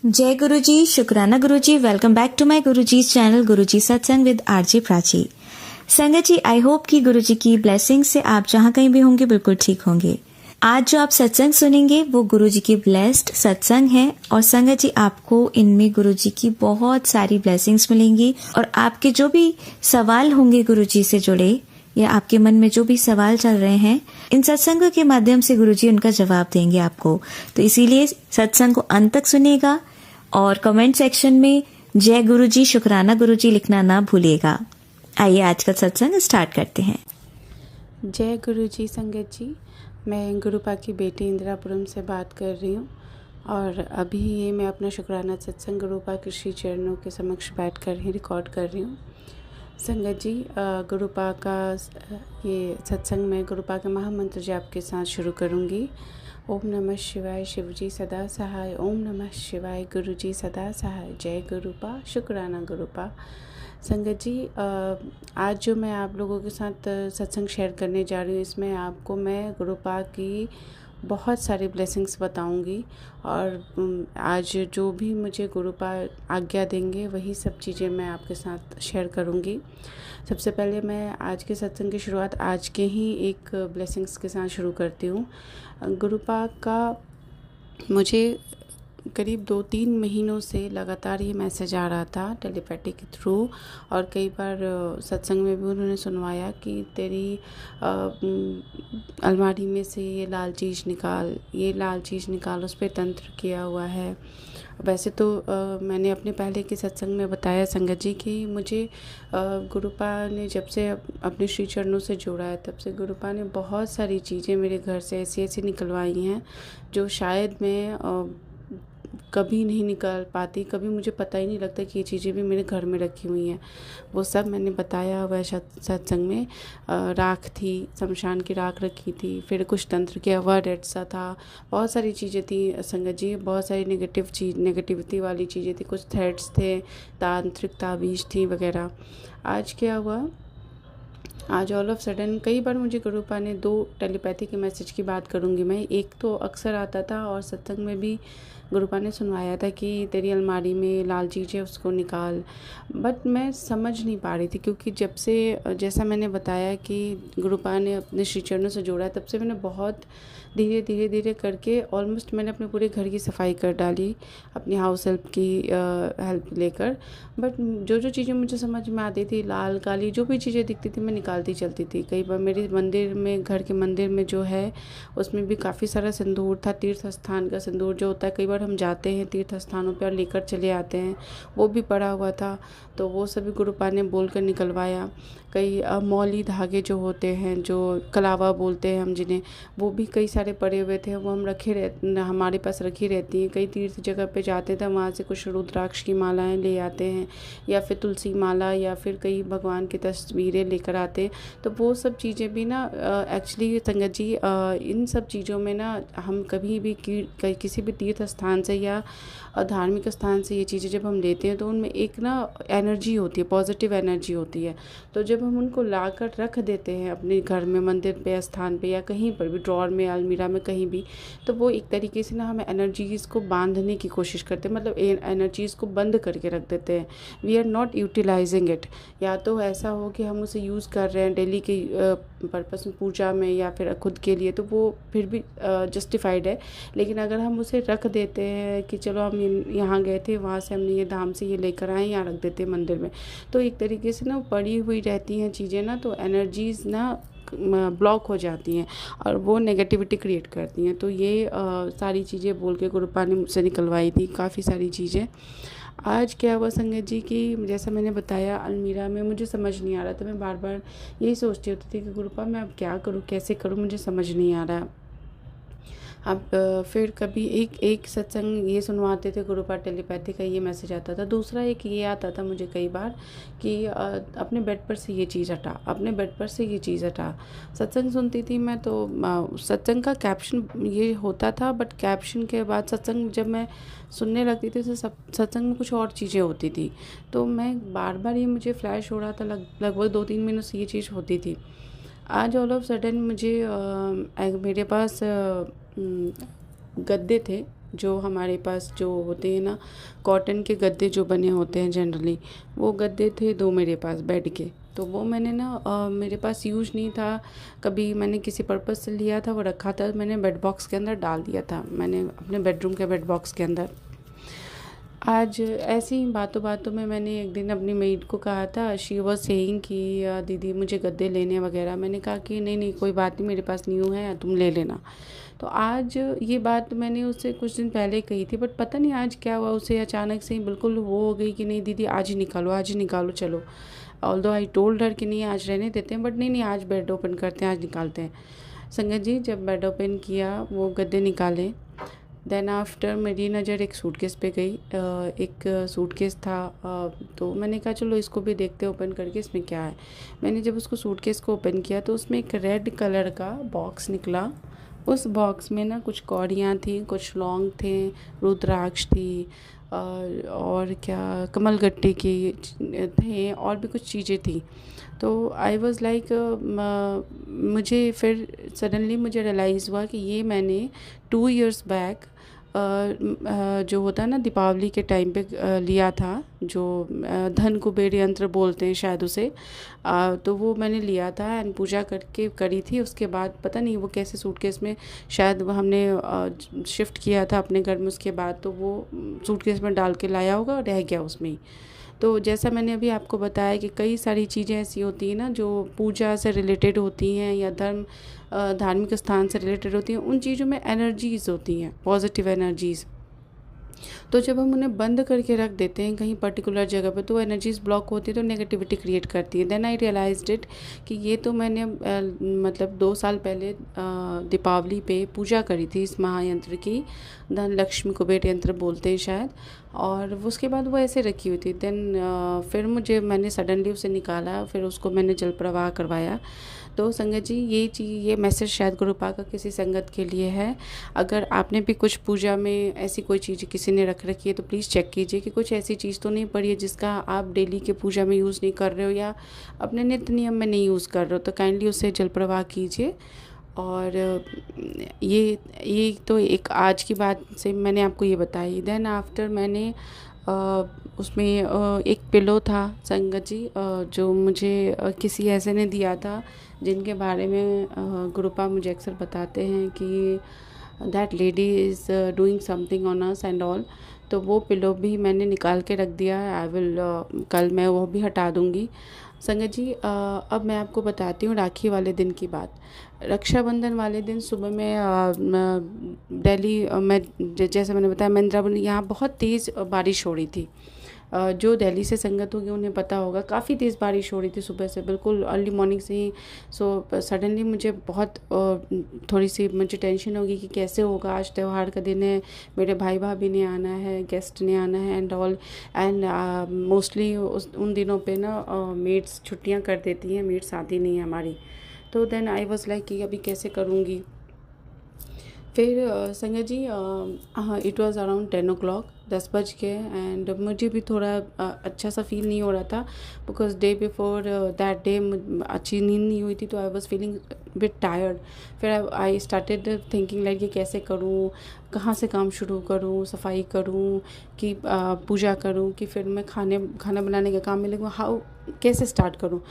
जय गुरुजी, शुक्राना Guruji. Welcome back to my Guruji channel Guruji satsang with RJ Prachi. संगत जी, आई होप कि गुरुजी की ब्लेसिंग से आप जहाँ कहीं भी होंगे बिल्कुल ठीक होंगे। आज जो आप सत्संग सुनेंगे वो गुरुजी की ब्लेस्ड सत्संग है और संगत जी आपको इनमें गुरुजी की बहुत सारी ब्लेसिंग्स मिलेंगी और आपके जो भी सवाल होंगे गुरुजी से जुड़े या आपके मन में जो भी सवाल चल रहे हैं, इन सत्संगों के माध्यम से गुरुजी उनका जवाब देंगे आपको। तो इसीलिए सत्संग को अंत तक सुनेगा और कमेंट सेक्शन में जय गुरुजी, शुक्राना गुरुजी लिखना ना भूलिएगा। आइए आज का सत्संग स्टार्ट करते हैं। जय गुरुजी संगत जी, मैं गुरुपा की बेटी इंदिरापुरम से बात कर रही हूँ और अभी ये मैं अपना शुक्राना सत्संग गुरुपा के श्री चरणों के समक्ष बैठ कर ही रिकॉर्ड कर रही हूँ। संगत जी, गुरुपा का ये सत्संग मैं गुरुपा के महामंत्र जाप के साथ शुरू करूँगी। ओम नमः शिवाय, शिवजी सदा सहाय। ओम नमः शिवाय, गुरुजी सदा सहाय। जय गुरुपा, शुक्राना गुरुपा। संगत जी, आज जो मैं आप लोगों के साथ सत्संग शेयर करने जा रही हूँ, इसमें आपको मैं गुरुपा की बहुत सारी ब्लेसिंग्स बताऊंगी और आज जो भी मुझे गुरुपा आज्ञा देंगे वही सब चीज़ें मैं आपके साथ शेयर करूंगी। सबसे पहले मैं आज के सत्संग की शुरुआत आज के ही एक ब्लेसिंग्स के साथ शुरू करती हूँ। गुरुपा का मुझे करीब 2-3 महीनों से लगातार ये मैसेज आ रहा था टेलीपैथी के थ्रू और कई बार सत्संग में भी उन्होंने सुनवाया कि तेरी अलमारी में से ये लाल चीज़ निकाल, उस पर तंत्र किया हुआ है। वैसे तो मैंने अपने पहले के सत्संग में बताया संगत जी कि मुझे गुरुपा ने जब से अपने श्री चरणों से जोड़ा है तब से गुरुपा ने बहुत सारी चीज़ें मेरे घर से ऐसी निकलवाई हैं जो शायद मैं कभी नहीं निकाल पाती। कभी मुझे पता ही नहीं लगता कि ये चीज़ें भी मेरे घर में रखी हुई हैं। वो सब मैंने बताया हुआ सत्संग में। राख थी, शमशान की राख रखी थी, फिर कुछ तंत्र किया हुआ रेड सा था, बहुत सारी चीज़ें थी संगत जी। बहुत सारी नेगेटिविटी वाली चीज़ें थी, कुछ थ्रेड्स थे, तांत्रिक ताबीज़ थी वगैरह। आज क्या हुआ, आज ऑल ऑफ सडन कई बार मुझे गुरुपा ने 2 टेलीपैथी के मैसेज की बात करूँगी मैं। एक तो अक्सर आता था और सत्संग में भी गुरुपा ने सुनवाया था कि तेरी अलमारी में लाल चीज़ है, उसको निकाल। बट मैं समझ नहीं पा रही थी क्योंकि जब से जैसा मैंने बताया कि गुरुपा ने अपने श्री चरणों से जोड़ा है तब से मैंने बहुत धीरे करके ऑलमोस्ट मैंने अपने पूरे घर की सफाई कर डाली अपनी हाउस हेल्प की हेल्प लेकर। बट जो चीज़ें मुझे समझ में आती थी, लाल काली जो भी चीज़ें दिखती थी मैं निकालती चलती थी। कई बार मेरे मंदिर में, घर के मंदिर में जो है उसमें भी काफ़ी सारा सिंदूर था, तीर्थ स्थान का सिंदूर जो होता है। कई बार हम जाते हैं तीर्थ स्थानों पर और लेकर चले आते हैं, वो भी पड़ा हुआ था, तो वो सभी गुरुपा ने बोल कर निकलवाया। कई मौली धागे जो होते हैं, जो कलावा बोलते हैं हम जिन्हें, वो भी कई सारे पड़े हुए थे, वो हम हमारे पास रखी रहती हैं। कई तीर्थ जगह पे जाते थे, वहाँ से कुछ रुद्राक्ष की मालाएं ले आते हैं या फिर तुलसी माला या फिर कई भगवान की तस्वीरें लेकर आते हैं। तो वो सब चीज़ें भी ना एक्चुअली संगत जी, इन सब चीज़ों में ना हम कभी भी किसी भी तीर्थ स्थान से या धार्मिक स्थान से ये चीज़ें जब हम लेते हैं तो उनमें एक ना एनर्जी होती है, पॉजिटिव एनर्जी होती है। तो जब हम उनको लाकर रख देते हैं अपने घर में, मंदिर पे, स्थान पे या कहीं पर भी, ड्रॉर में, अलमीरा में, कहीं भी, तो वो एक तरीके से ना हमें एनर्जीज़ को बांधने की कोशिश करते हैं, मतलब एनर्जीज़ को बंद करके रख देते हैं। We are not utilising it. या तो ऐसा हो कि हम उसे यूज़ कर रहे हैं डेली के पर्पस में, पूजा में या फिर खुद के लिए, तो वो फिर भी जस्टिफाइड है। लेकिन अगर हम उसे रख देते हैं कि चलो हम यहाँ गए थे, वहाँ से हमने ये धाम से ये लेकर आए, यहाँ रख देते हैं मंदिर में, तो एक तरीके से ना पड़ी हुई रहती हैं चीज़ें ना, तो एनर्जीज़ ना ब्लॉक हो जाती हैं और वो नेगेटिविटी क्रिएट करती हैं। तो ये सारी चीज़ें बोल के गुरुपा ने मुझसे निकलवाई थी काफ़ी सारी चीज़ें। आज क्या हुआ संगत जी कि जैसा मैंने बताया, अलमीरा में मुझे समझ नहीं आ रहा था। मैं बार बार यही सोचती होती थी कि गुरुपा मैं अब क्या करूँ, कैसे करूँ, मुझे समझ नहीं आ रहा। अब फिर कभी एक सत्संग ये सुनवाते थे गुरुपा, टेलीपैथी का ये मैसेज आता था। दूसरा एक ये आता था मुझे कई बार कि अपने बेड पर से ये चीज़ हटा, अपने बेड पर से ये चीज़ हटा। सत्संग सुनती थी मैं तो सत्संग का कैप्शन ये होता था, बट कैप्शन के बाद सत्संग जब मैं सुनने लगती थी तो सत्संग में कुछ और चीज़ें होती थी। तो मैं बार ये मुझे फ्लैश हो रहा था, लगभग 2-3 महीनों से ये चीज़ होती थी। आज ऑल ऑफ सडन मुझे मेरे पास गद्दे थे जो हमारे पास जो होते हैं ना, कॉटन के गद्दे जो बने होते हैं जनरली, वो गद्दे थे 2 मेरे पास बेड के। तो वो मैंने ना मेरे पास यूज़ नहीं था, कभी मैंने किसी पर्पज़ से लिया था, वो रखा था, मैंने बेड बॉक्स के अंदर डाल दिया था, मैंने अपने बेडरूम के बेड बॉक्स के अंदर। आज ऐसी ही बातों बातों में मैंने एक दिन अपनी मेड को कहा था, शी वाज सेइंग कि दीदी मुझे गद्दे लेने वगैरह। मैंने कहा कि नहीं नहीं कोई बात नहीं, मेरे पास न्यू है, तुम ले लेना। तो आज ये बात मैंने उससे कुछ दिन पहले कही थी, बट पता नहीं आज क्या हुआ, उसे अचानक से ही बिल्कुल वो हो गई कि नहीं दीदी आज ही निकालो, आज ही निकालो चलो। ऑल्दो आई टोल्ड हर कि नहीं आज रहने देते हैं, बट नहीं नहीं आज बेड ओपन करते हैं, आज निकालते हैं। संगत जी जब बेड ओपन किया, वो गद्दे निकाले, देन आफ्टर मेरी नज़र एक सूटकेस पे गई। एक सूटकेस था, तो मैंने कहा चलो इसको भी देखते ओपन करके इसमें क्या है। मैंने जब उसको सूटकेस को ओपन किया तो उसमें एक रेड कलर का बॉक्स निकला। उस बॉक्स में ना कुछ कौड़ियाँ थी, कुछ लौंग थे, रुद्राक्ष थी, और क्या कमलगट्टे के थे, और भी कुछ चीज़ें थी। तो आई वॉज़ लाइक, मुझे फिर सडनली मुझे रियलाइज़ हुआ कि ये मैंने 2 इयर्स बैक जो होता है ना दीपावली के टाइम पे लिया था, जो धन कुबेर यंत्र बोलते हैं शायद उसे। तो वो मैंने लिया था एंड पूजा करके करी थी। उसके बाद पता नहीं वो कैसे सूटकेस में, शायद वो हमने शिफ्ट किया था अपने घर में, उसके बाद तो वो सूटकेस में डाल के लाया होगा और रह गया उसमें ही। तो जैसा मैंने अभी आपको बताया कि कई सारी चीज़ें ऐसी होती हैं ना जो पूजा से रिलेटेड होती हैं या धार्मिक स्थान से रिलेटेड होती हैं, उन चीज़ों में एनर्जीज़ होती हैं, पॉजिटिव एनर्जीज़। तो जब हम उन्हें बंद करके रख देते हैं कहीं पर्टिकुलर जगह पे, तो वो एनर्जीज़ ब्लॉक होती है, तो नेगेटिविटी क्रिएट करती है। देन आई रियलाइज्ड इट कि ये तो मैंने मतलब 2 साल पहले दीपावली पे पूजा करी थी इस महायंत्र की, धन लक्ष्मी कुबेर यंत्र बोलते हैं शायद, और उसके बाद वो ऐसे रखी हुई थी। देन फिर मैंने सडनली उसे निकाला, फिर उसको मैंने जल प्रवाह करवाया। तो संगत जी ये मैसेज शायद गुरुपा का किसी संगत के लिए है। अगर आपने भी कुछ पूजा में ऐसी कोई चीज़ किसी ने रख रखी है तो प्लीज़ चेक कीजिए कि कुछ ऐसी चीज़ तो नहीं पड़ी है जिसका आप डेली के पूजा में यूज़ नहीं कर रहे हो या अपने नित्य नियम में नहीं यूज़ कर रहे हो, तो काइंडली उसे जल प्रवाह कीजिए। और ये तो एक आज की बात से मैंने आपको ये बताई। देन आफ्टर मैंने उसमें एक पिलो था संगत जी, जो मुझे किसी ऐसे ने दिया था जिनके बारे में गुरुपा मुझे अक्सर बताते हैं कि that lady is doing something on us and all. तो वो पिलो भी मैंने निकाल के रख दिया है। आई विल कल मैं वो भी हटा दूँगी। संगत जी अब मैं आपको बताती हूँ राखी वाले दिन की बात। रक्षाबंधन वाले दिन सुबह में दिल्ली में जैसे मैंने बताया मैं इंदिरापुरी, यहाँ बहुत तेज़ बारिश हो रही थी। जो दिल्ली से संगत होगी उन्हें पता होगा, काफ़ी तेज़ बारिश हो रही थी सुबह से, बिल्कुल अर्ली मॉर्निंग से ही। सो सडनली मुझे बहुत थोड़ी सी मुझे टेंशन होगी कि कैसे होगा, आज त्यौहार का दिन है, मेरे भाई भाभी ने आना है, गेस्ट ने आना है एंड ऑल। एंड मोस्टली उन दिनों पे ना मेड्स छुट्टियां कर देती हैं, मेड्स आती नहीं है हमारी। तो देन आई वाज लाइक कि अभी कैसे करूँगी। फिर संगत जी इट वाज अराउंड 10 o'clock, 10 बज के, एंड मुझे भी थोड़ा अच्छा सा फील नहीं हो रहा था because day before that day अच्छी नींद नहीं हुई थी, तो I was feeling bit tired. फिर आई स्टार्टेड थिंकिंग लाइक कि कैसे करूँ, कहाँ से काम शुरू करूँ, सफाई करूँ कि पूजा करूँ कि फिर मैं खाना बनाने का काम में लगूँ, हाउ कैसे स्टार्ट करूँ।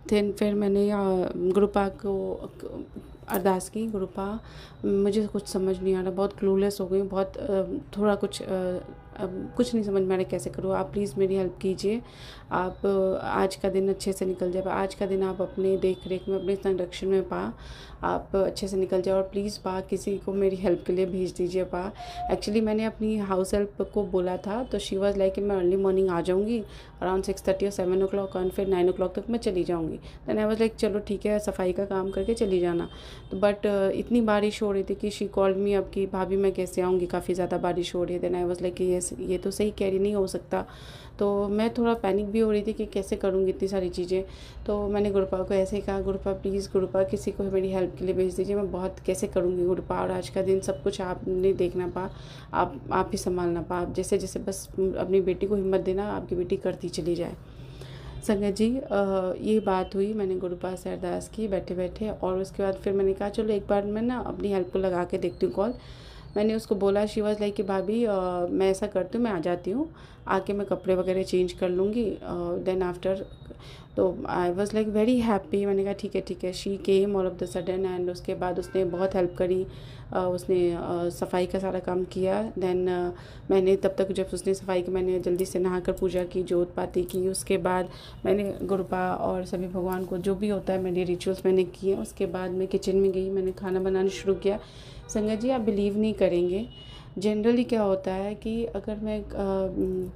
फिर मैंने गुरुपा को अरदास की, गुरुपा मुझे कुछ समझ नहीं आ रहा, बहुत क्लूलेस हो गई, बहुत थोड़ा कुछ नहीं समझ में आ रहा कैसे करूँ, आप प्लीज़ मेरी हेल्प कीजिए। आप आज का दिन अच्छे से निकल जाए, आज का दिन आप अपने देख रेख में, अपने संरक्षण में आप अच्छे से निकल जाए, और प्लीज़ किसी को मेरी हेल्प के लिए भेज दीजिए। एक्चुअली मैंने अपनी हाउस हेल्प को बोला था, तो शी वाज लाइक कि मैं अर्ली मॉर्निंग आ जाऊँगी अराउंड 6:30 और 7 o'clock, और फिर 9 o'clock तक मैं चली जाऊँगी। देन आई वाज लाइक चलो ठीक है, सफाई का काम करके चली जाना। तो बट इतनी बारिश हो रही थी कि शी कॉल्ड मी अब कि भाभी मैं कैसे आऊँगी, काफ़ी ज़्यादा बारिश हो रही है। देन आई वाज लाइक कि ये तो सही कह रही, नहीं हो सकता। तो मैं थोड़ा पैनिक भी हो रही थी कि कैसे करूँगी इतनी सारी चीज़ें। तो मैंने गुरुपा को ऐसे ही कहा, गुरुपा प्लीज़, गुरुपा किसी को मेरी हेल्प के लिए भेज दीजिए, मैं बहुत कैसे करूँगी गुरुपा, और आज का दिन सब कुछ आप नहीं देखना आप ही संभालना आप जैसे जैसे बस अपनी बेटी को हिम्मत देना, आपकी बेटी करती चली जाए। संगत जी ये बात हुई, मैंने गुरुपा से अरदास की बैठे बैठे, और उसके बाद फिर मैंने कहा चलो एक बार मैं ना अपनी हेल्प को लगा के देखती हूँ कॉल। मैंने उसको बोला, शी वॉज़ लाइक कि भाभी मैं ऐसा करती हूँ, मैं आ जाती हूँ, आके मैं कपड़े वगैरह चेंज कर लूँगी, देन आफ्टर। तो I was like very happy. मैंने कहा ठीक है। She came all of the sudden and उसके बाद उसने बहुत हेल्प करी। उसने सफाई का सारा काम किया। देन मैंने तब तक जब उसने सफाई की, मैंने जल्दी से नहाकर पूजा की, जोत पाती की। उसके बाद मैंने गुरुपा और सभी भगवान को जो भी होता है मेरे रिचुअल्स मैंने किए। उसके बाद मैं किचन में गई, मैंने खाना बनाना शुरू किया। संगत जी, आप बिलीव नहीं करेंगे, जनरली क्या होता है कि अगर मैं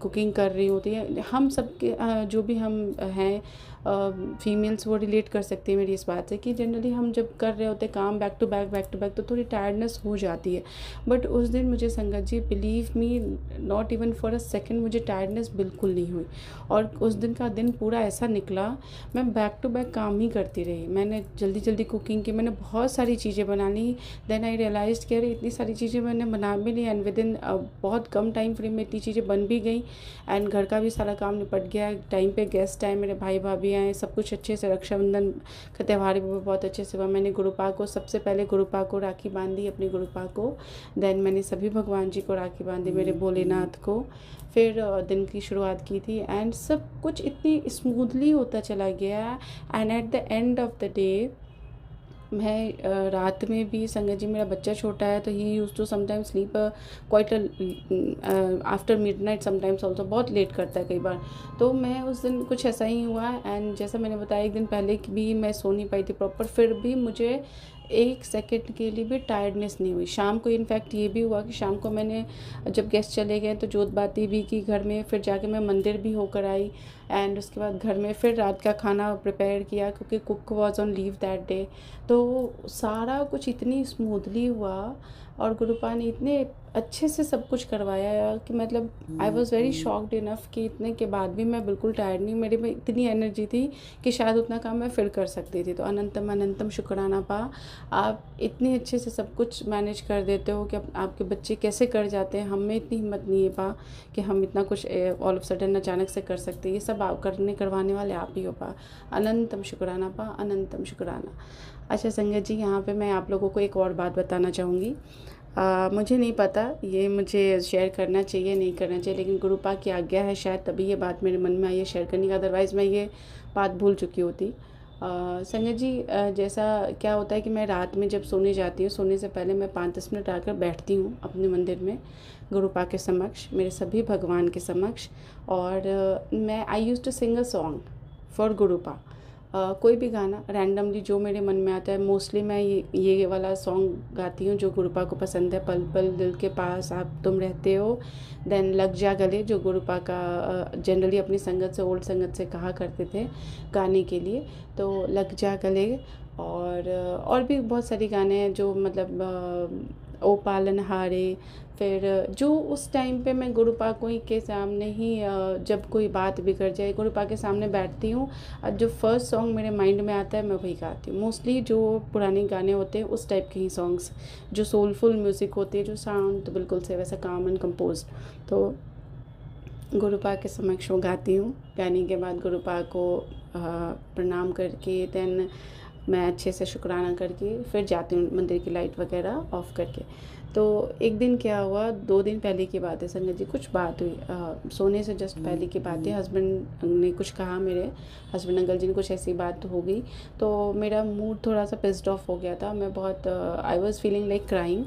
कुकिंग कर रही होती है, हम सब के जो भी हम हैं फीमेल्स, वो रिलेट कर सकते हैं मेरी इस बात से कि जनरली हम जब कर रहे होते हैं काम बैक टू बैक तो थोड़ी टायर्डनेस हो जाती है। बट उस दिन मुझे संगत जी, believe me, not even for a second मुझे टायर्डनेस बिल्कुल नहीं हुई। और उस दिन का दिन पूरा ऐसा निकला, मैं बैक टू बैक काम ही करती रही। मैंने जल्दी कुकिंग की, मैंने बहुत सारी चीज़ें बना ली। देन आई रियलाइज़ कि अरे इतनी सारी चीज़ें मैंने बना भी ली एंड विद इन बहुत कम टाइम फ्रेम में इतनी चीज़ें बन भी गई एंड घर का भी सारा काम निपट गया। टाइम पे गेस्ट आए, मेरे भाई भाभी आए, सब कुछ अच्छे से, रक्षाबंधन का त्यौहार भी बहुत अच्छे से हुआ। मैंने गुरुपा को, सबसे पहले गुरुपा को राखी बांधी, अपनी गुरुपा को। देन मैंने सभी भगवान जी को राखी बांधी, मेरे भोलेनाथ को। फिर दिन की शुरुआत की थी एंड सब कुछ इतनी स्मूथली होता चला गया। And at the end of the day, मैं रात में भी, संगत जी मेरा बच्चा छोटा है तो he used to sometime sleep quite after midnight, sometimes also, बहुत लेट करता है कई बार। तो मैं उस दिन कुछ ऐसा ही हुआ एंड जैसा मैंने बताया, एक दिन पहले भी मैं सो नहीं पाई थी प्रॉपर, फिर भी मुझे एक सेकंड के लिए भी टायर्डनेस नहीं हुई। शाम को इनफैक्ट ये भी हुआ कि शाम को मैंने, जब गेस्ट चले गए तो जोत बाती भी की घर में, फिर जाके मैं मंदिर भी होकर आई एंड उसके बाद घर में फिर रात का खाना प्रिपेयर किया क्योंकि cook was on leave that day. तो सारा कुछ इतनी स्मूथली हुआ और गुरुपा ने इतने अच्छे से सब कुछ करवाया कि मतलब I was very shocked enough कि इतने के बाद भी मैं बिल्कुल टायर्ड नहीं, मेरे में इतनी एनर्जी थी कि शायद उतना काम मैं फिर कर सकती थी। तो अनंतम अनंतम शुक्राना पा, आप इतने अच्छे से सब कुछ मैनेज कर देते हो कि आपके बच्चे कैसे कर जाते हैं। हम में इतनी हिम्मत नहीं है पा कि हम इतना कुछ ऑल ऑफ सडन अचानक से कर सकते हैं। ये सब आप करवाने वाले आप ही हो पा। अनंतम शुक्राना पा, अनंतम शुक्राना। अच्छा संगत जी, यहाँ पे मैं आप लोगों को एक और बात बताना चाहूँगी। मुझे नहीं पता ये मुझे शेयर करना चाहिए नहीं करना चाहिए, लेकिन गुरुपा की आज्ञा है, शायद तभी ये बात मेरे मन में आई है शेयर करने का, अदरवाइज़ मैं ये बात भूल चुकी होती। संगत जी, जैसा क्या होता है कि मैं रात में जब सोने जाती हूँ, सोने से पहले मैं 5-10 मिनट आकर बैठती हूँ अपने मंदिर में, गुरुपा के समक्ष, मेरे सभी भगवान के समक्ष। और मैं I use to sing a song for Gurupa. कोई भी गाना रैंडमली जो मेरे मन में आता है, मोस्टली मैं ये वाला सॉन्ग गाती हूँ जो गुरुपा को पसंद है। पल पल दिल के पास आप तुम रहते हो। देन लग जा गले, जो गुरुपा का जनरली अपनी संगत से, ओल्ड संगत से कहा करते थे गाने के लिए, तो लग जा गले। और भी बहुत सारे गाने हैं जो मतलब ओ पालनहारे। फिर जो उस टाइम पे मैं गुरुपा को ही के सामने ही जब कोई बात बिगड़ जाए, गुरुपा के सामने बैठती हूँ और जो फर्स्ट सॉन्ग मेरे माइंड में आता है मैं वही गाती हूँ। मोस्टली जो पुराने गाने होते हैं उस टाइप के ही सॉन्ग्स, जो सोलफुल म्यूज़िक होती है, जो साउंड तो बिल्कुल से वैसा काम एंड कंपोज, तो गुरुपा के समक्ष वो गाती हूँ। गाने के बाद गुरुपा को प्रणाम करके देन मैं अच्छे से शुक्राना करके फिर जाती हूँ मंदिर की लाइट वगैरह ऑफ़ करके। तो एक दिन क्या हुआ, 2 दिन पहले की बात है संगत जी, कुछ बात हुई सोने से जस्ट पहले की बात है। हस्बैंड ने कुछ कहा, मेरे हस्बैंड अंकल जी ने कुछ ऐसी बात हो गई, तो मेरा मूड थोड़ा सा पिस्ड ऑफ हो गया था। मैं बहुत I was feeling like crying,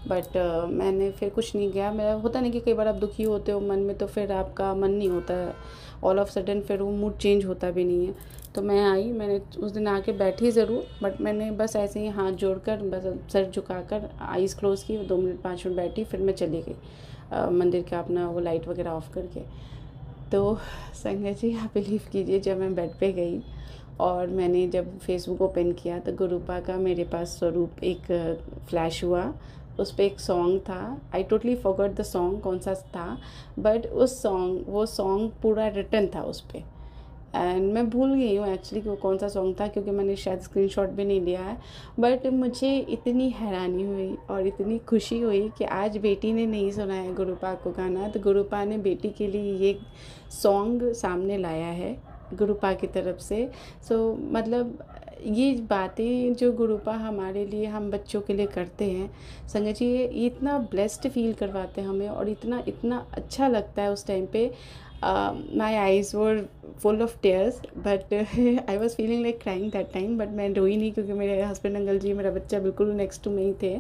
but मैंने फिर कुछ नहीं किया। मेरा होता नहीं कि कई बार आप दुखी होते हो मन में तो फिर आपका मन नहीं होता ऑल ऑफ सडन, फिर वो मूड चेंज होता भी नहीं है। तो मैं आई, मैंने उस दिन आके बैठी ज़रूर, बट मैंने बस ऐसे ही हाथ जोड़कर, बस सर झुकाकर आईज़ क्लोज़ की, 2 मिनट 5 मिनट बैठी, फिर मैं चली गई मंदिर का अपना वो लाइट वगैरह ऑफ़ करके। तो संगत जी, आप बिलीव कीजिए, जब मैं बेड पे गई और मैंने जब फेसबुक ओपन किया तो गुरुपा का मेरे पास स्वरूप एक फ्लैश हुआ। उस पर एक सॉन्ग था, I totally forgot the song कौन सा था, बट वो सॉन्ग पूरा रिटन था उस पर। एंड मैं भूल गई हूँ एक्चुअली कि वो कौन सा सॉन्ग था, क्योंकि मैंने शायद स्क्रीनशॉट भी नहीं लिया है। बट मुझे इतनी हैरानी हुई और इतनी खुशी हुई कि आज बेटी ने नहीं सुना है गुरुपा को गाना, तो गुरुपा ने बेटी के लिए ये सॉन्ग सामने लाया है गुरुपा की तरफ से। सो मतलब ये बातें जो गुरुपा हमारे लिए, हम बच्चों के लिए करते हैं संगत जी, ये इतना ब्लेस्ड फील करवाते हैं हमें, और इतना इतना अच्छा लगता है उस टाइम पे। My eyes were full of tears, but I was feeling like crying that time, but मैं रोई नहीं क्योंकि मेरे हस्बैंड अंकल जी, मेरा बच्चा बिल्कुल नेक्स्ट टू में ही थे।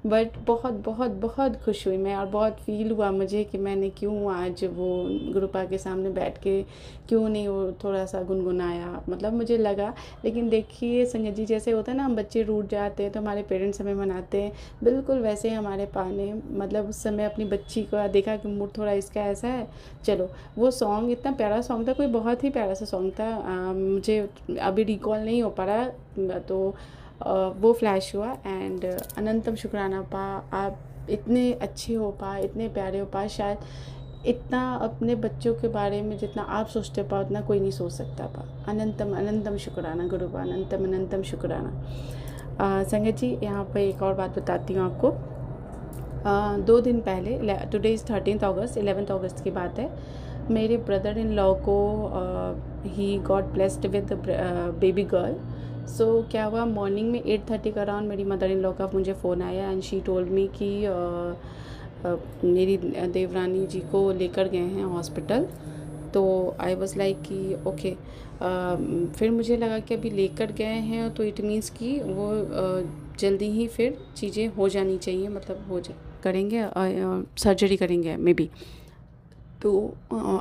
बट बहुत बहुत बहुत खुश हुई मैं, और बहुत फ़ील हुआ मुझे कि मैंने क्यों आज वो गुरुपा के सामने बैठ के क्यों नहीं वो थोड़ा सा गुनगुनाया, मतलब मुझे लगा। लेकिन देखिए संगत जी, जैसे होता है ना, हम बच्चे रूठ जाते हैं तो हमारे पेरेंट्स हमें मनाते हैं, बिल्कुल वैसे ही हमारे पा ने मतलब उस समय अपनी बच्ची को देखा कि मूड थोड़ा इसका ऐसा है, चलो वो सॉन्ग, इतना प्यारा सॉन्ग था, कोई बहुत ही प्यारा सा सॉन्ग था, मुझे अभी रिकॉल नहीं हो पा रहा, तो वो फ्लैश हुआ। एंड अनंतम शुक्राना पा, आप इतने अच्छे हो पा, इतने प्यारे हो पा, शायद इतना अपने बच्चों के बारे में जितना आप सोचते पा उतना कोई नहीं सोच सकता पा। अनंतम अनंतम शुक्राना गुरुपा, अनंतम अनंतम शुक्राना। संगत जी, यहाँ पर एक और बात बताती हूँ आपको। 2 दिन पहले, टुडे इज़ 13 अगस्त, 11 अगस्त की बात है, मेरे ब्रदर इन लॉ को he got blessed with baby girl. So क्या हुआ, मॉर्निंग में 8:30 का अराउंड मेरी मदर इन लॉ का मुझे फ़ोन आया, एंड शी टोल्ड मी कि मेरी देवरानी जी को लेकर गए हैं हॉस्पिटल। तो आई वॉज़ लाइक कि ओके। फिर मुझे लगा कि अभी लेकर गए हैं तो इट मीन्स कि वो जल्दी ही फिर चीज़ें हो जानी चाहिए, मतलब हो जा करेंगे, सर्जरी करेंगे मे बी। तो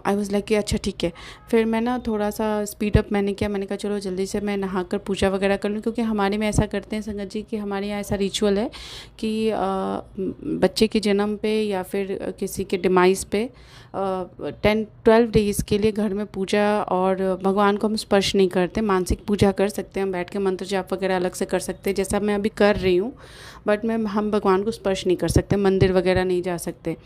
आई वॉज़ लाइक कि अच्छा ठीक है। फिर मैं ना थोड़ा सा स्पीड अप मैंने किया, मैंने कहा चलो जल्दी से मैं नहाकर पूजा वगैरह कर लूँ, क्योंकि हमारे में ऐसा करते हैं संगत जी कि हमारे यहाँ ऐसा रिचुअल है कि बच्चे के जन्म पे या फिर किसी के डिमाइस पे 10-12 डेज़ के लिए घर में पूजा, और भगवान को हम स्पर्श नहीं करते, मानसिक पूजा कर सकते हैं, हम बैठ के मंत्र जाप वगैरह अलग से कर सकते हैं, जैसा मैं अभी कर रही हूँ, बट हम भगवान को स्पर्श नहीं कर सकते, मंदिर वगैरह नहीं जा सकते।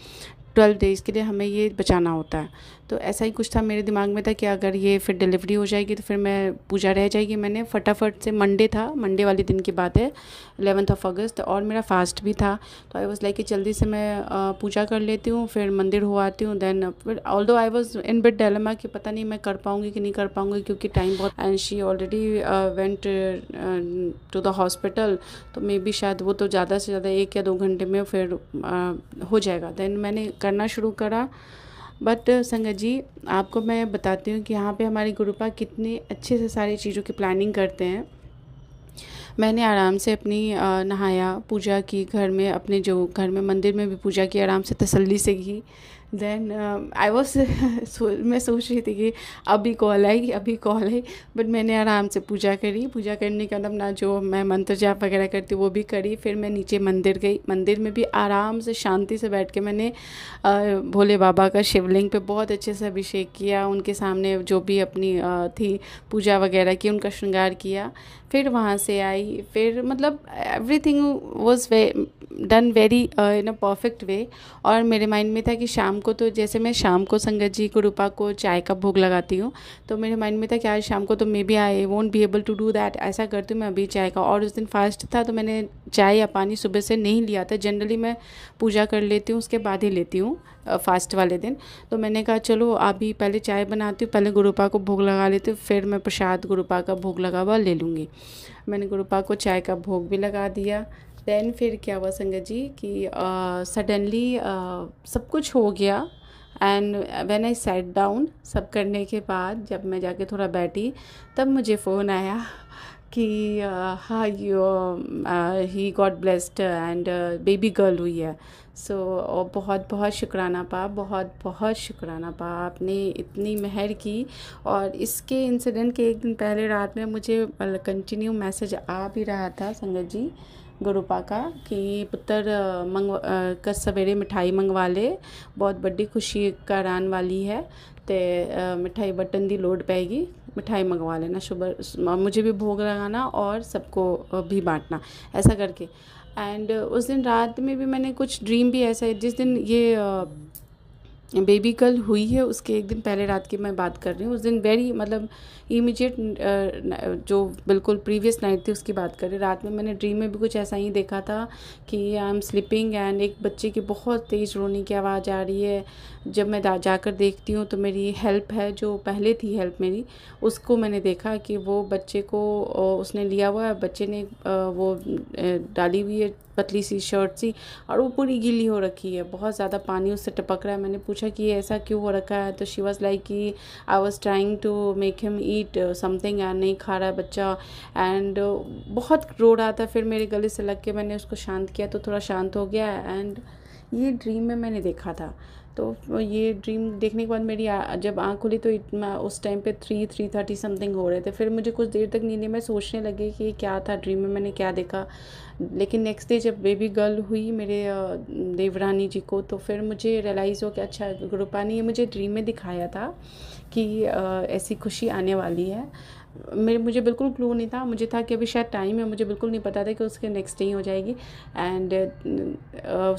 12 डेज़ के लिए हमें ये बचाना होता है। तो ऐसा ही कुछ था मेरे दिमाग में था कि अगर ये फिर डिलीवरी हो जाएगी तो फिर मैं पूजा रह जाएगी। मैंने फटाफट से, मंडे था, मंडे वाले दिन की बात है, 11 अगस्त, और मेरा फास्ट भी था, तो आई वाज लाइक कि जल्दी से मैं पूजा कर लेती हूँ, फिर मंदिर हो आती हूँ। देन फिर although I was in bit dilemma कि पता नहीं मैं कर पाऊँगी कि नहीं कर पाऊँगी, क्योंकि टाइम बहुत, and she already went to the hospital, तो मे बी शायद वो तो ज़्यादा से ज़्यादा 1 या 2 घंटे में फिर हो जाएगा। देन मैंने करना शुरू करा। बट संगत जी, आपको मैं बताती हूँ कि यहाँ पे हमारी गुरुपा कितने अच्छे से सारी चीज़ों की प्लानिंग करते हैं। मैंने आराम से अपनी नहाया, पूजा की घर में, अपने जो घर में मंदिर में भी पूजा की, आराम से तसल्ली से की। देन आई वॉज मैं सोच रही थी कि अभी कॉल आई, बट मैंने आराम से पूजा करी। पूजा करने के बाद अपना जो मैं मंत्र जाप वगैरह करती हूँ वो भी करी। फिर मैं नीचे मंदिर गई, मंदिर में भी आराम से शांति से बैठ के मैंने भोले बाबा का शिवलिंग पे बहुत अच्छे से अभिषेक किया, उनके सामने जो भी अपनी थी पूजा वगैरह की, उनका श्रृंगार किया। फिर वहाँ से आई, फिर मतलब everything was done very in a perfect way. और मेरे माइंड में था कि शाम को, तो जैसे मैं शाम को संगत जी गुरुपा को चाय का भोग लगाती हूँ, तो मेरे माइंड में था कि आज शाम को तो maybe I won't be able to do that, ऐसा करती हूँ मैं अभी चाय का। और उस दिन फास्ट था तो मैंने चाय या पानी सुबह से नहीं लिया था, जनरली मैं पूजा कर लेती हूँ उसके बाद ही लेती हूँ फास्ट वाले दिन। तो मैंने कहा चलो अभी पहले चाय बनाती हूँ, पहले गुरुपा को भोग लगा लेती हूँ, फिर मैं प्रसाद गुरुपा का भोग लगा हुआ ले लूँगी। मैंने गुरुपा को चाय का भोग भी लगा दिया। देन फिर क्या हुआ संगत जी कि सडनली सब कुछ हो गया, and when I sat down, सब करने के बाद जब मैं जाके थोड़ा बैठी, तब मुझे फ़ोन आया कि हाँ ही got blessed and baby girl हुई है। सो बहुत बहुत शुक्राना पा, बहुत बहुत शुक्राना पा, आपने इतनी मेहर की। और इसके इंसिडेंट के एक दिन पहले रात में मुझे कंटिन्यू मैसेज आ भी रहा था संगत जी गुरुपा का कि पुत्र कल सवेरे मिठाई मंगवा ले, बहुत बड़ी खुशी करान वाली है, तो मिठाई बटन दी लोड पैगी, मिठाई मंगवा लेना, सुबह मुझे भी भोग लगाना और सबको भी बांटना, ऐसा करके। एंड उस दिन रात में भी मैंने कुछ ड्रीम भी ऐसा है, जिस दिन ये बेबी गर्ल हुई है उसके एक दिन पहले रात की मैं बात कर रही हूँ। उस दिन वेरी मतलब इमीडिएट जो बिल्कुल प्रीवियस नाइट थी उसकी बात कर रही हूँ। रात में मैंने ड्रीम में भी कुछ ऐसा ही देखा था कि आई एम स्लीपिंग एंड एक बच्चे की बहुत तेज़ रोने की आवाज़ आ रही है। जब मैं जाकर देखती हूँ तो मेरी हेल्प है जो पहले थी हेल्प मेरी, उसको मैंने देखा कि वो बच्चे को उसने लिया हुआ है। बच्चे ने वो डाली हुई है पतली सी शर्ट सी, और वो पूरी गीली हो रखी है, बहुत ज़्यादा पानी उससे टपक रहा है। मैंने पूछा कि ये ऐसा क्यों हो रखा है, तो शी वाज लाइक कि I was trying to make him eat something and नहीं खा रहा है बच्चा, एंड बहुत रो रहा था। फिर मेरे गले से लग के मैंने उसको शांत किया तो थोड़ा शांत हो गया। एंड ये ड्रीम में मैंने देखा था। तो ये ड्रीम देखने के बाद मेरी जब आँख खुली तो उस टाइम पे 3:30 समथिंग हो रहे थे। फिर मुझे कुछ देर तक नींद, मैं सोचने लगी कि ये क्या था, ड्रीम में मैंने क्या देखा। लेकिन नेक्स्ट डे जब बेबी गर्ल हुई मेरे देवरानी जी को, तो फिर मुझे रियलाइज़ हो कि अच्छा गुरुपा ने ये मुझे ड्रीम में दिखाया था कि ऐसी खुशी आने वाली है। मुझे बिल्कुल क्लू नहीं था, मुझे था कि अभी शायद टाइम है, मुझे बिल्कुल नहीं पता था कि उसके नेक्स्ट डे ही हो जाएगी। एंड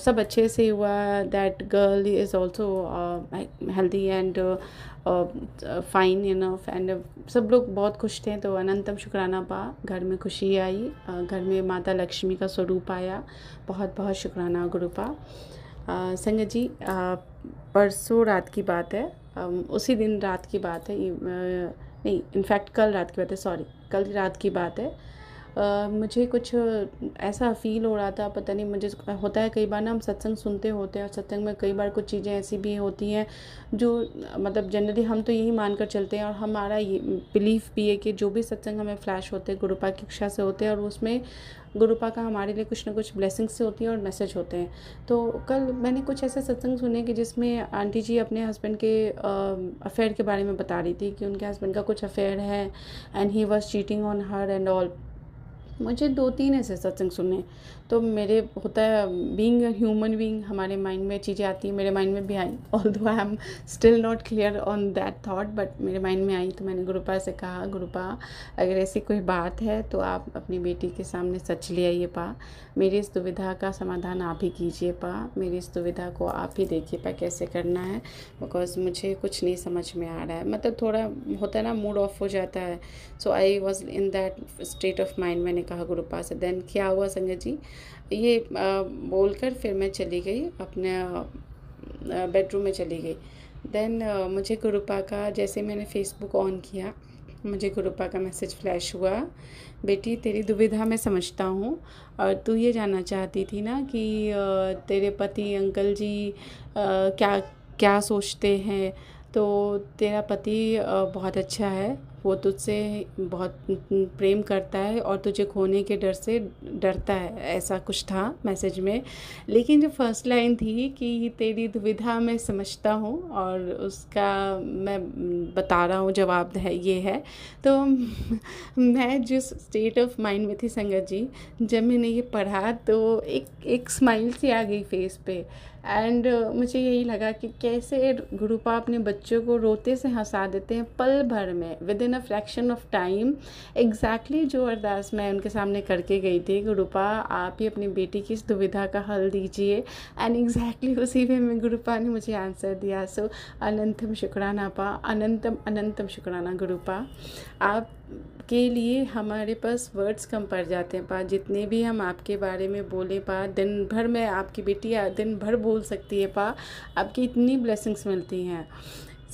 सब अच्छे से हुआ। That girl is also healthy and fine enough, and सब लोग बहुत खुश थे। तो अनंतम शुक्राना पा, घर में खुशी आई, घर में माता लक्ष्मी का स्वरूप आया। बहुत बहुत शुक्राना गुरुपा। संगत जी, परसों रात की बात है, उसी दिन रात की बात है, नहीं इनफैक्ट कल रात की बात है, सॉरी कल रात की बात है। मुझे कुछ ऐसा फ़ील हो रहा था, पता नहीं, मुझे होता है कई बार ना हम सत्संग सुनते होते हैं और सत्संग में कई बार कुछ चीज़ें ऐसी भी होती हैं जो मतलब जनरली हम तो यही मानकर चलते हैं, और हमारा ये बिलीफ भी है कि जो भी सत्संग हमें फ्लैश होते हैं गुरुपा की इच्छा से होते हैं, और उसमें गुरुपा का हमारे लिए कुछ ना कुछ ब्लेसिंग्स से होती है और मैसेज होते हैं। तो कल मैंने कुछ ऐसे सत्संग सुने कि जिसमें आंटी जी अपने हस्बैंड के अफेयर के बारे में बता रही थी कि उनके हस्बैंड का कुछ अफेयर है and he was cheating on her and all. मुझे 2-3 ऐसे सत्संग सुने, तो मेरे होता है बीइंग अ ह्यूमन बीइंग, हमारे माइंड में चीज़ें आती हैं, मेरे माइंड में भी आई, although I am still not clear on that thought, but मेरे माइंड में आई। तो मैंने गुरुपा से कहा, गुरुपा अगर ऐसी कोई बात है तो आप अपनी बेटी के सामने सच ले आइए पा, मेरी इस दुविधा का समाधान आप ही कीजिए पा, मेरी इस दुविधा को आप ही देखिए पा कैसे करना है, बिकॉज मुझे कुछ नहीं समझ में आ रहा है। मतलब थोड़ा होता है ना, मूड ऑफ हो जाता है। So I was in that state of mind. मैंने कहा गुरुपा से, देन क्या हुआ संगत जी, ये बोलकर फिर मैं चली गई अपने बेडरूम में चली गई। देन मुझे गुरुपा का, जैसे मैंने फेसबुक ऑन किया, मुझे गुरुपा का मैसेज फ्लैश हुआ, बेटी तेरी दुविधा मैं समझता हूँ, और तू ये जानना चाहती थी ना कि तेरे पति अंकल जी क्या क्या सोचते हैं। तो तेरा पति बहुत अच्छा है, वो तुझसे बहुत प्रेम करता है और तुझे खोने के डर से डरता है, ऐसा कुछ था मैसेज में। लेकिन जो फर्स्ट लाइन थी कि तेरी दुविधा मैं समझता हूँ और उसका मैं बता रहा हूँ जवाब है ये है। तो मैं जिस स्टेट ऑफ माइंड में थी संगत जी, जब मैंने ये पढ़ा तो एक स्माइल सी आ गई फेस पे। एंड मुझे यही लगा कि कैसे गुरुपा अपने बच्चों को रोते से हंसा देते हैं पल भर में, with in a fraction of time. Exactly जो अरदास मैं उनके सामने करके गई थी, गुरुपा आप ही अपनी बेटी की इस दुविधा का हल दीजिए, एंड एग्जैक्टली उसी वे में गुरुपा ने मुझे आंसर दिया। सो अनंतम शुक्राना पा, अनंतम अनंतम शुक्राना गुरुपा। आप के लिए हमारे पास वर्ड्स कम पड़ जाते हैं पा, जितने भी हम आपके बारे में बोले पा, दिन भर में आपकी बेटी दिन भर बोल सकती है पा, आपकी इतनी ब्लेसिंग्स मिलती हैं।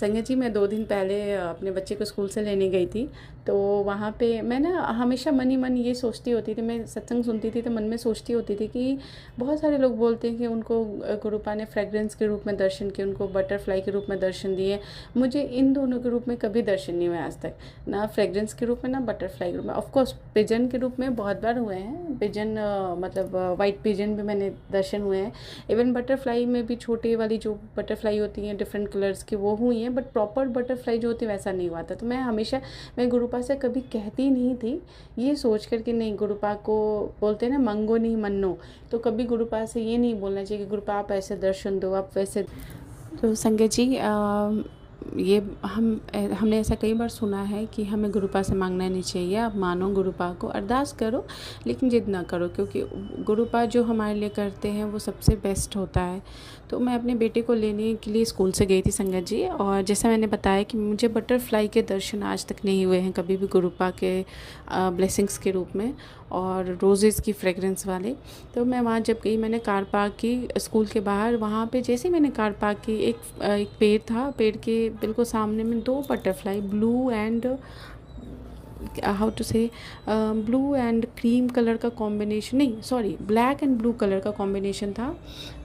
संगत जी, मैं 2 दिन पहले अपने बच्चे को स्कूल से लेने गई थी, तो वहाँ पे मैं ना हमेशा मन ही मन ये सोचती होती थी, मैं सत्संग सुनती थी तो मन में सोचती होती थी कि बहुत सारे लोग बोलते हैं कि उनको गुरुपा ने फ्रेग्रेंस के रूप में दर्शन किए, उनको बटरफ्लाई के रूप में दर्शन दिए। मुझे इन दोनों के रूप में कभी दर्शन नहीं हुए आज तक, ना फ्रेग्रेंस के रूप में ना बटरफ्लाई के रूप में। ऑफकोर्स पिजन के रूप में बहुत बार हुए हैं, पिजन मतलब वाइट पिजन भी मैंने दर्शन हुए हैं। इवन बटरफ्लाई में भी छोटी वाली जो बटरफ्लाई होती हैं डिफरेंट कलर्स की, वो हुई हैं, बट प्रॉपर बटरफ्लाई जो होती है वैसा नहीं हुआ था। तो मैं गुरुपा से कभी कहती नहीं थी, ये सोच कर कि नहीं, गुरुपा को बोलते हैं ना मंगो नहीं मन्नो, तो कभी गुरुपा से ये नहीं बोलना चाहिए कि गुरुपा आप ऐसे दर्शन दो, आप वैसे। तो संगत जी, ये हमने ऐसा कई बार सुना है कि हमें गुरुपा से मांगना नहीं चाहिए। आप मानो गुरुपा को, अरदास करो, लेकिन जिद ना करो, क्योंकि गुरुपा जो हमारे लिए करते हैं वो सबसे बेस्ट होता है। तो मैं अपने बेटे को लेने के लिए स्कूल से गई थी संगत जी, और जैसा मैंने बताया कि मुझे बटरफ्लाई के दर्शन आज तक नहीं हुए हैं कभी भी गुरुपा के ब्लेसिंग्स के रूप में, और रोज़ेज़ की फ्रेगरेंस वाले। तो मैं वहाँ जब गई, मैंने कार पार्क की स्कूल के बाहर। वहाँ पे जैसे ही मैंने कार पार्क की, एक पेड़ था, पेड़ के बिल्कुल सामने में 2 butterfly, blue and how to say blue and cream colour का कॉम्बिनेशन, नहीं sorry, black and blue colour का कॉम्बिनेशन था।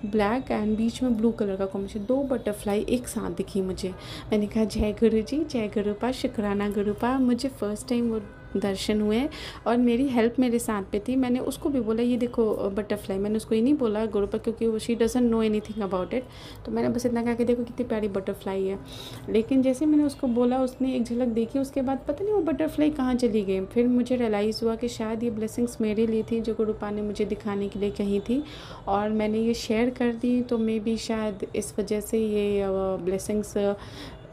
ब्लैक एंड बीच में ब्लू कलर का कॉम्बिनेशन, 2 बटरफ्लाई एक साथ दिखी मुझे। मैंने कहा जय गुरु जी, जय गुरुपा, शुक्राना गुरुपा। मुझे फ़र्स्ट टाइम वो दर्शन हुए, और मेरी हेल्प मेरे साथ पे थी। मैंने उसको भी बोला ये देखो बटरफ्लाई, मैंने उसको ये नहीं बोला गुरुपा, क्योंकि वो she doesn't know anything about it. तो मैंने बस इतना कहा कि देखो कितनी प्यारी बटरफ्लाई है। लेकिन जैसे मैंने उसको बोला, उसने एक झलक देखी, उसके बाद पता नहीं वो बटरफ्लाई कहाँ चली गई। फिर मुझे रियलाइज़ हुआ कि शायद ये ब्लेसिंग्स मेरे लिए थी, जो गुरुपा ने मुझे दिखाने के लिए कही थी, और मैंने ये शेयर कर दी। तो मे बी शायद इस वजह से ये ब्लेसिंग्स,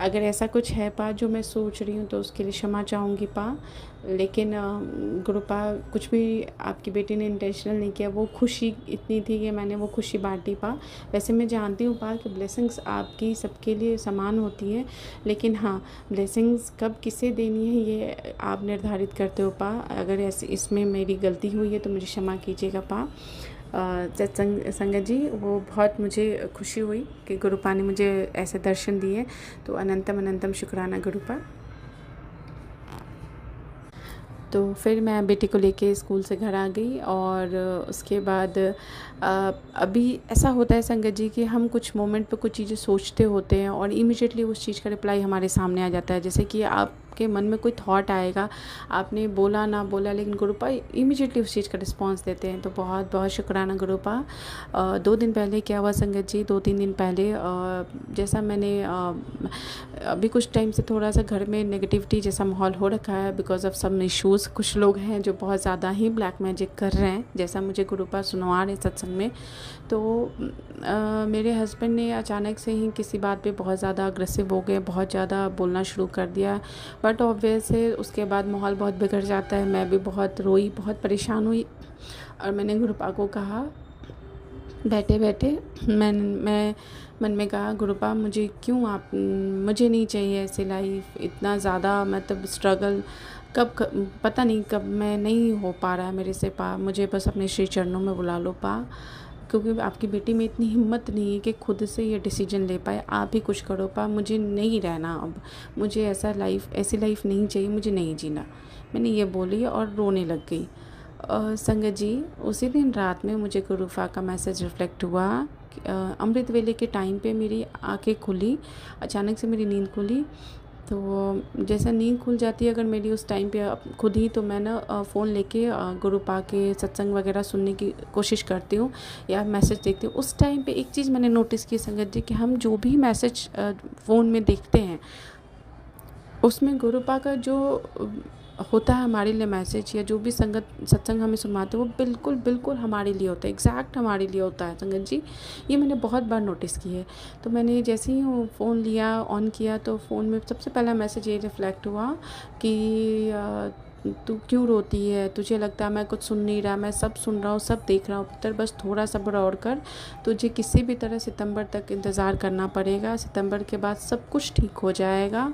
अगर ऐसा कुछ है पा जो मैं सोच रही हूँ, तो उसके लिए क्षमा चाहूँगी पा। लेकिन गुरुपा, कुछ भी आपकी बेटी ने इंटेंशनल नहीं किया। वो खुशी इतनी थी कि मैंने वो खुशी बांटी पा। वैसे मैं जानती हूँ पा कि ब्लेसिंग्स आपकी सबके लिए समान होती हैं, लेकिन हाँ, ब्लेसिंग्स कब किसे देनी है ये आप निर्धारित करते हो पा। अगर ऐसे इसमें मेरी गलती हुई है तो मुझे क्षमा कीजिएगा पा। संगत जी, वो बहुत मुझे खुशी हुई कि गुरुपा ने मुझे ऐसे दर्शन दिए। तो अनंतम अनंतम शुक्राना गुरुपा। तो फिर मैं बेटे को लेके स्कूल से घर आ गई, और उसके बाद अभी ऐसा होता है संगत जी कि हम कुछ मोमेंट पे कुछ चीज़ें सोचते होते हैं, और इमीडिएटली उस चीज़ का रिप्लाई हमारे सामने आ जाता है। जैसे कि आपके मन में कोई थॉट आएगा, आपने बोला ना बोला, लेकिन गुरुपा इमीडिएटली उस चीज़ का रिस्पॉन्स देते हैं। तो बहुत बहुत शुक्राना गुरुपा। 2 दिन पहले क्या हुआ संगत जी, 2-3 दिन पहले जैसा मैंने अभी कुछ टाइम से थोड़ा सा घर में नेगेटिविटी जैसा माहौल हो रखा है, बिकॉज ऑफ सम इश्यूज़। कुछ लोग हैं जो बहुत ज़्यादा ही ब्लैक मैजिक कर रहे हैं, जैसा मुझे गुरुपा सुनवा रहे सत्संग में। तो मेरे हस्बैंड ने अचानक से ही किसी बात पे बहुत ज़्यादा अग्रेसिव हो गए, बहुत ज़्यादा बोलना शुरू कर दिया। बट ऑब्वियस है, उसके बाद माहौल बहुत बिगड़ जाता है। मैं भी बहुत रोई, बहुत परेशान हुई, और मैंने गुरुपा को कहा, बैठे बैठे मैं मन में कहा, गुरुपा मुझे मुझे नहीं चाहिए ऐसी लाइफ, इतना ज़्यादा मतलब स्ट्रगल पता नहीं कब मैं नहीं हो पा रहा है मेरे से पा। मुझे बस अपने श्री चरणों में बुला लो पा, क्योंकि आपकी बेटी में इतनी हिम्मत नहीं है कि खुद से ये डिसीजन ले पाए। आप ही कुछ करो पा, मुझे नहीं रहना अब, मुझे ऐसी लाइफ नहीं चाहिए, मुझे नहीं जीना। मैंने ये बोली और रोने लग गई। संगत जी, उसी दिन रात में मुझे गुरुपा का मैसेज रिफ्लेक्ट हुआ। अमृत वेले के टाइम पे मेरी आंखें खुली, अचानक से मेरी नींद खुली। तो जैसा नींद खुल जाती है अगर मेरी उस टाइम पे खुद ही, तो मैं ना फ़ोन लेके गुरुपा के सत्संग वगैरह सुनने की कोशिश करती हूँ या मैसेज देखती हूँ। उस टाइम पे एक चीज़ मैंने नोटिस की संगत जी, कि हम जो भी मैसेज फ़ोन में देखते हैं, उसमें गुरुपा का जो होता है हमारे लिए मैसेज, या जो भी सत्संग हमें सुनवाते हैं, वो बिल्कुल बिल्कुल हमारे लिए होता है, एग्जैक्ट हमारे लिए होता है संगत जी। ये मैंने बहुत बार नोटिस की है। तो मैंने जैसे ही वो फ़ोन लिया, ऑन किया, तो फ़ोन में सबसे पहला मैसेज ये रिफ्लेक्ट हुआ कि तू क्यों रोती है, तुझे लगता है मैं कुछ सुन नहीं रहा, मैं सब सुन रहा हूँ, सब देख रहा हूँ पुत्र, बस थोड़ा सब्र और कर। तुझे किसी भी तरह सितंबर तक इंतज़ार करना पड़ेगा, सितंबर के बाद सब कुछ ठीक हो जाएगा।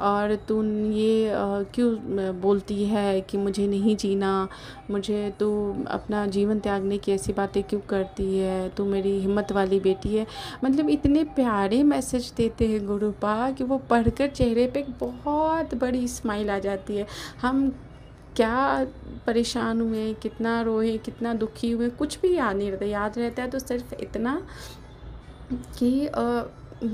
और तू ये क्यों बोलती है कि मुझे नहीं जीना, मुझे तू अपना जीवन त्यागने की ऐसी बातें क्यों करती है, तू मेरी हिम्मत वाली बेटी है। मतलब इतने प्यारे मैसेज देते हैं गुरुपा कि वो पढ़कर चेहरे पे बहुत बड़ी स्माइल आ जाती है। हम क्या परेशान हुए, कितना रोए, कितना दुखी हुए, कुछ भी याद नहीं रहता। याद रहता है तो सिर्फ इतना कि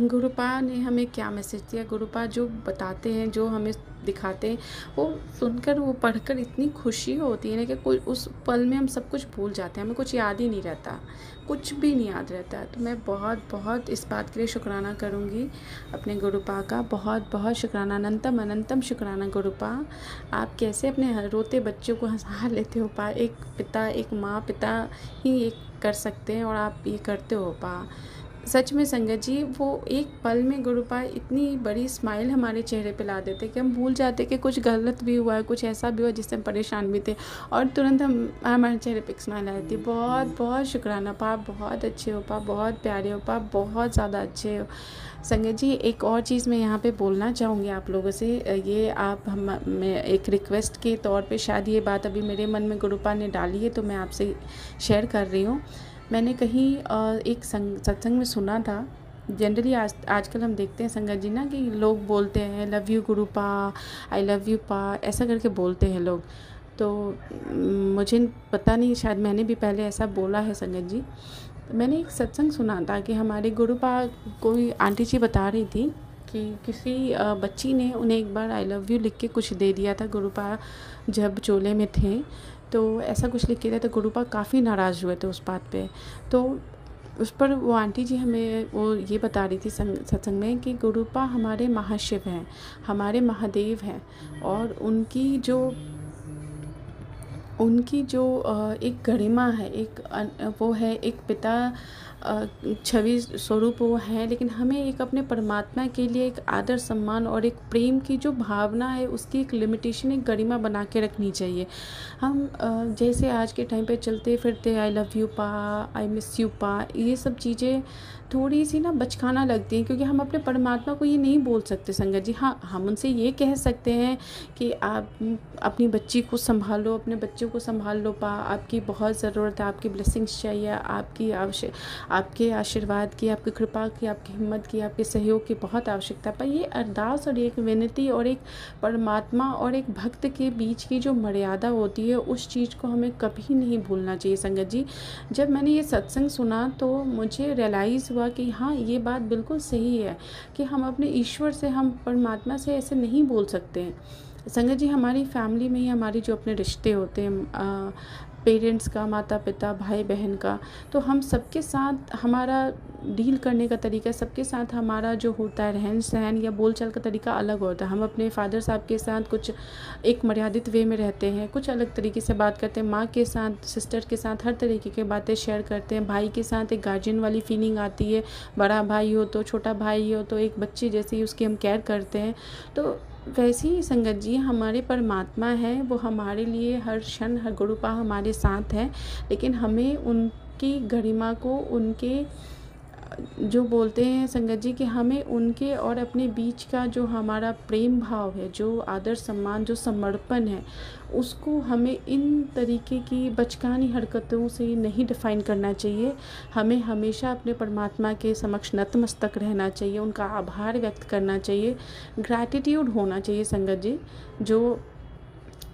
गुरुपा ने हमें क्या मैसेज दिया। गुरुपा जो बताते हैं, जो हमें दिखाते हैं, वो सुनकर, वो पढ़कर इतनी खुशी होती है ना कि कोई उस पल में हम सब कुछ भूल जाते हैं, हमें कुछ याद ही नहीं रहता, कुछ भी नहीं याद रहता है। तो मैं बहुत बहुत इस बात के लिए शुक्राना करूँगी अपने गुरुपा का, बहुत बहुत शुक्राना, अनंतम अनंतम शुक्राना गुरुपा। आप कैसे अपने रोते बच्चों को हंसा लेते हो पा। एक पिता, एक माँ पिता ही एक कर सकते हैं, और आप ये करते हो पा। सच में संगत जी, वो एक पल में गुरुपा इतनी बड़ी स्माइल हमारे चेहरे पे ला देते कि हम भूल जाते कि कुछ गलत भी हुआ है, कुछ ऐसा भी हुआ जिससे हम परेशान भी थे, और तुरंत हमारे चेहरे पे एक स्माइल आ जाती है। बहुत बहुत शुक्राना पा, आप बहुत अच्छे हो पा, बहुत प्यारे हो पा, बहुत ज़्यादा अच्छे हो। संगत जी, एक और चीज़ मैं यहाँ पे बोलना चाहूँगी आप लोगों से, ये मैं एक रिक्वेस्ट के तौर पे, शायद ये बात अभी मेरे मन में गुरुपा ने डाली है तो मैं आपसे शेयर कर रही हूँ। मैंने कहीं एक सत्संग में सुना था, जनरली आजकल हम देखते हैं संगत जी ना कि लोग बोलते हैं love you गुरुपा, I love you पा, ऐसा करके बोलते हैं लोग। तो मुझे पता नहीं, शायद मैंने भी पहले ऐसा बोला है संगत जी। मैंने एक सत्संग सुना था कि हमारे गुरुपा, कोई आंटी जी बता रही थी कि किसी बच्ची ने उन्हें एक बार आई लव यू लिख के कुछ दे दिया था, गुरुपा जब चोले में थे तो ऐसा कुछ लिख के दिया, तो गुरुपा काफ़ी नाराज़ हुए थे उस बात पे। तो उस पर वो आंटी जी हमें वो ये बता रही थी सत्संग में कि गुरुपा हमारे महाशिव हैं, हमारे महादेव हैं, और उनकी जो एक गरिमा है, वो है एक पिता छवि स्वरूप वो है, लेकिन हमें एक अपने परमात्मा के लिए एक आदर सम्मान और एक प्रेम की जो भावना है उसकी एक लिमिटेशन, एक गरिमा बना के रखनी चाहिए। हम जैसे आज के टाइम पे चलते फिरते आई लव यू पा, आई मिस यू पा, ये सब चीज़ें थोड़ी सी ना बचकाना लगती हैं, क्योंकि हम अपने परमात्मा को ये नहीं बोल सकते संगत जी। हाँ, हम उनसे ये कह सकते हैं कि आप अपनी बच्ची को संभालो, अपने बच्चों को संभाल लो पा, आपकी बहुत ज़रूरत है, आपकी ब्लेसिंग्स चाहिए, आपके आशीर्वाद की, आपकी कृपा की, आपकी हिम्मत की, आपके सहयोग की बहुत आवश्यकता है। पर ये अरदास और एक विनती और एक परमात्मा और एक भक्त के बीच की जो मर्यादा होती है, उस चीज़ को हमें कभी नहीं भूलना चाहिए संगत जी। जब मैंने ये सत्संग सुना तो मुझे रियलाइज़ हुआ कि हाँ, ये बात बिल्कुल सही है कि हम अपने ईश्वर से, हम परमात्मा से ऐसे नहीं बोल सकते हैं संगत जी। हमारी फैमिली में ही हमारी जो अपने रिश्ते होते हैं, पेरेंट्स का, माता पिता, भाई बहन का, तो हम सबके साथ हमारा डील करने का तरीका, सबके साथ हमारा जो होता है रहन सहन या बोलचाल का तरीका अलग होता है। हम अपने फादर साहब के साथ कुछ एक मर्यादित वे में रहते हैं, कुछ अलग तरीके से बात करते हैं, माँ के साथ, सिस्टर के साथ हर तरीके की बातें शेयर करते हैं, भाई के साथ एक गार्जियन वाली फीलिंग आती है, बड़ा भाई हो तो, छोटा भाई हो तो एक बच्चे जैसे ही उसकी हम केयर करते हैं। तो वैसे ही संगत जी, हमारे परमात्मा है, वो हमारे लिए हर क्षण, हर गुरुपा हमारे साथ है, लेकिन हमें उनकी गरिमा को, उनके जो बोलते हैं संगत जी कि हमें उनके और अपने बीच का जो हमारा प्रेम भाव है, जो आदर सम्मान, जो समर्पण है, उसको हमें इन तरीके की बचकानी हरकतों से नहीं डिफ़ाइन करना चाहिए। हमें हमेशा अपने परमात्मा के समक्ष नतमस्तक रहना चाहिए, उनका आभार व्यक्त करना चाहिए, ग्रैटिट्यूड होना चाहिए संगत जी। जो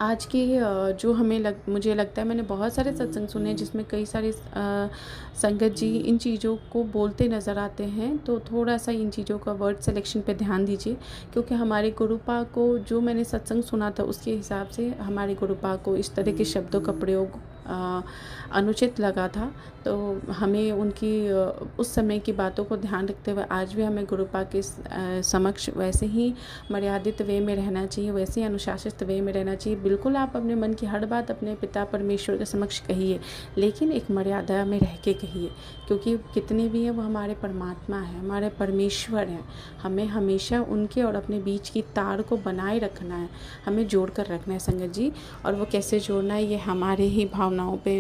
आज की जो मुझे लगता है, मैंने बहुत सारे सत्संग सुने जिसमें कई सारे संगत जी इन चीज़ों को बोलते नज़र आते हैं, तो थोड़ा सा इन चीज़ों का वर्ड सिलेक्शन पे ध्यान दीजिए, क्योंकि हमारे गुरुपा को, जो मैंने सत्संग सुना था उसके हिसाब से हमारे गुरुपा को इस तरह के शब्दों का प्रयोग अनुचित लगा था। तो हमें उनकी उस समय की बातों को ध्यान रखते हुए आज भी हमें गुरुपा के समक्ष वैसे ही मर्यादित वे में रहना चाहिए, वैसे ही अनुशासित वे में रहना चाहिए। बिल्कुल आप अपने मन की हर बात अपने पिता परमेश्वर के समक्ष कहिए, लेकिन एक मर्यादा में रह के कहिए, क्योंकि कितने भी हैं वो हमारे परमात्मा हैं, हमारे परमेश्वर हैं। हमें हमेशा उनके और अपने बीच की तार को बनाए रखना है, हमें जोड़ कर रखना है संगत जी। और वो कैसे जोड़ना है, ये हमारे ही भावनाओं पे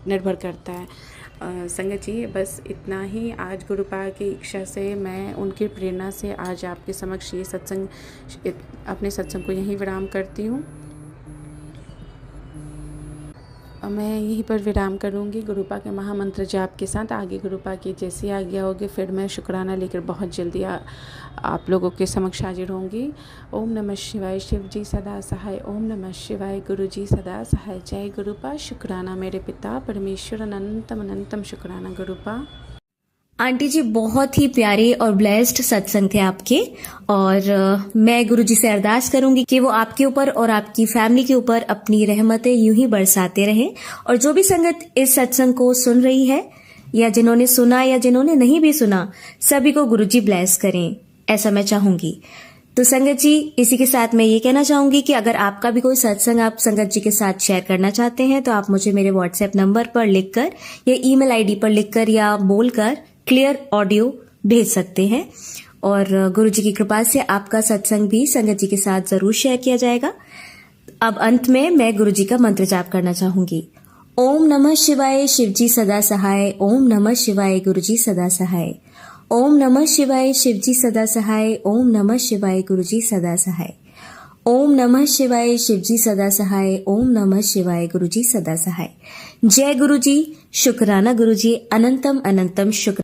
निर्भर करता है संगत जी। बस इतना ही आज गुरुपा की इच्छा से, मैं उनकी प्रेरणा से आज आपके समक्ष ये सत्संग, अपने सत्संग को यहीं विराम करती हूँ। मैं यहीं पर विराम करूँगी गुरुपा के महामंत्र जाप के साथ। आगे गुरुपा की जैसी आज्ञा होगी फिर मैं शुक्राना लेकर बहुत जल्दी आप लोगों के समक्ष हाजिर होंगी। ओम नमः शिवाय, शिव जी सदा सहाय। ओम नमः शिवाय, गुरु जी सदा सहाय। जय गुरुपा। शुक्राना मेरे पिता परमेश्वर, अनंतम अनंतम शुक्राना गुरुपा। आंटी जी, बहुत ही प्यारे और ब्लेस्ड सत्संग थे आपके, और मैं गुरुजी से अरदास करूंगी कि वो आपके ऊपर और आपकी फैमिली के ऊपर अपनी रहमतें यूं ही बरसाते रहें। और जो भी संगत इस सत्संग को सुन रही है, या जिन्होंने सुना या जिन्होंने नहीं भी सुना, सभी को गुरुजी ब्लेस करें, ऐसा मैं चाहूंगी। तो संगत जी, इसी के साथ मैं ये कहना चाहूंगी कि अगर आपका भी कोई सत्संग आप संगत जी के साथ शेयर करना चाहते हैं, तो आप मुझे मेरे व्हाट्सएप नंबर पर लिखकर या ईमेल आईडी पर लिखकर या बोलकर क्लियर ऑडियो भेज सकते हैं और गुरु जी की कृपा से आपका सत्संग भी संगत जी के साथ जरूर शेयर किया जाएगा। अब अंत में मैं गुरु जी का मंत्र जाप करना चाहूंगी। ओम नमः शिवाय, शिवजी सदा सहाय। ओम नमः शिवाय, गुरुजी सदा सहाय। ओम नमः शिवाय, शिवजी सदा सहाय। ओम नमः शिवाय, गुरुजी सदा सहाय। ओम नमः शिवाय, शिवजी सदा सहाय। ओम नमः शिवाय, गुरुजी सदा सहाय। जय गुरुजी, शुक्राना गुरुजी, अनंतम अनंतम शुक्र।